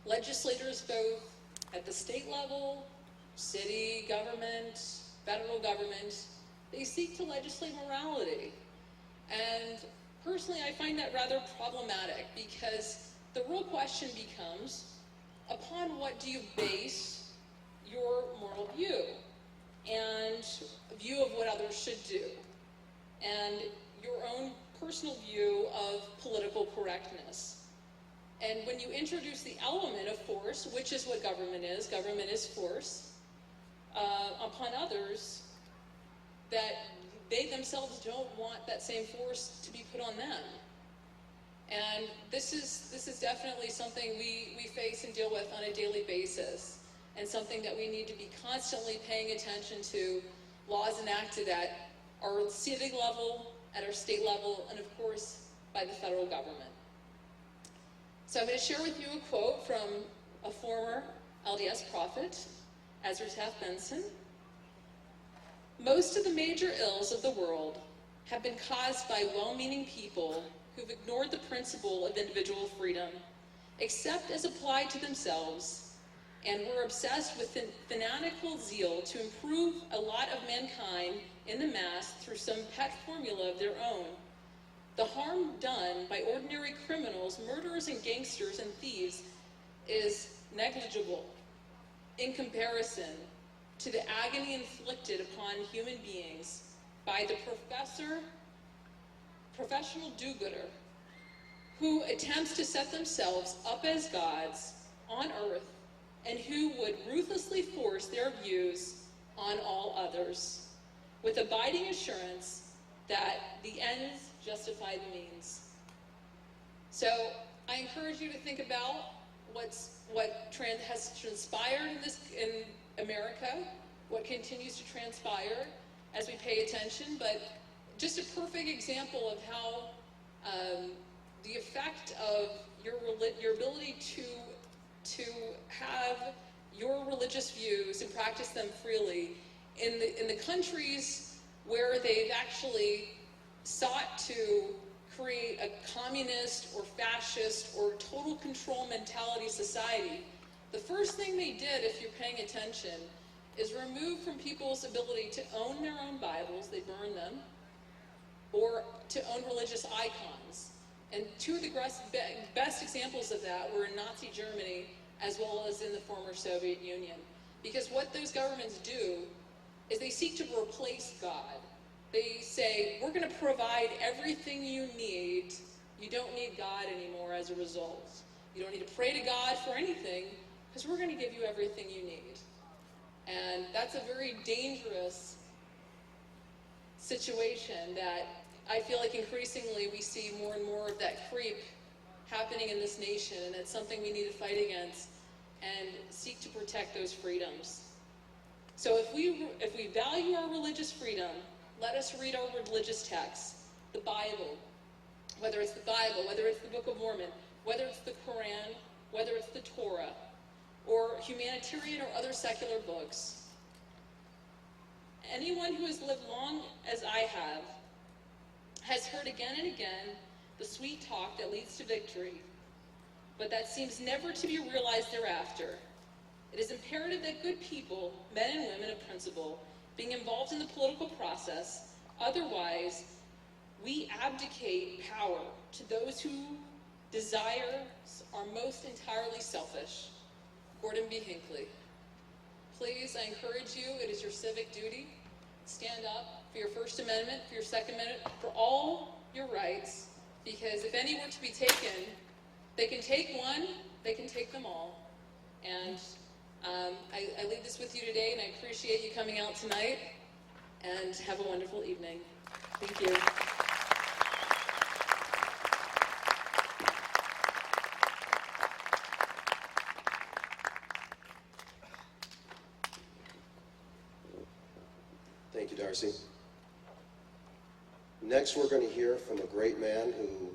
legislators both at the state level, city government, federal government, they seek to legislate morality. And personally, I find that rather problematic because the real question becomes, upon what do you base your moral view and view of what others should do, and your own personal view of political correctness? And when you introduce the element of force, which is what government is force, upon others, that they themselves don't want that same force to be put on them. And this is definitely something we face and deal with on a daily basis, and something that we need to be constantly paying attention to, laws enacted at our civic level, at our state level, and of course by the federal government. So I'm going to share with you a quote from a former LDS prophet, Ezra Taft Benson. "Most of the major ills of the world have been caused by well-meaning people who've ignored the principle of individual freedom, except as applied to themselves, and were obsessed with fanatical zeal to improve a lot of mankind in the mass through some pet formula of their own. The harm done by ordinary criminals, murderers and gangsters and thieves is negligible in comparison to the agony inflicted upon human beings by the professional do-gooder who attempts to set themselves up as gods on earth and who would ruthlessly force their views on all others, with abiding assurance that the ends justify the means." So I encourage you to think about what has transpired in America, what continues to transpire as we pay attention, but just a perfect example of how the effect of your ability to have your religious views and practice them freely in the countries where they've actually sought to create a communist or fascist or total control mentality society. The first thing they did, if you're paying attention, is remove from people's ability to own their own Bibles, they burn them, or to own religious icons. And two of the best examples of that were in Nazi Germany as well as in the former Soviet Union. Because what those governments do is they seek to replace God. They say, we're going to provide everything you need. You don't need God anymore as a result. You don't need to pray to God for anything, because we're going to give you everything you need. And that's a very dangerous situation that I feel like increasingly we see more and more of that creep happening in this nation, and it's something we need to fight against and seek to protect those freedoms. So if we value our religious freedom, let us read our religious texts, the Bible, whether it's the Bible, whether it's the Book of Mormon, whether it's the Quran, whether it's the Torah, or humanitarian or other secular books. Anyone who has lived long as I have has heard again and again the sweet talk that leads to victory, but that seems never to be realized thereafter. It is imperative that good people, men and women of principle, being involved in the political process, otherwise we abdicate power to those who desires are most entirely selfish. Gordon B. Hinckley. Please, I encourage you, it is your civic duty. Stand up for your First Amendment, for your Second Amendment, for all your rights, because if any were to be taken, they can take one, they can take them all. And I leave this with you today, and I appreciate you coming out tonight, and have a wonderful evening. Thank you. Thank you, Darcy. Next, we're going to hear from a great man who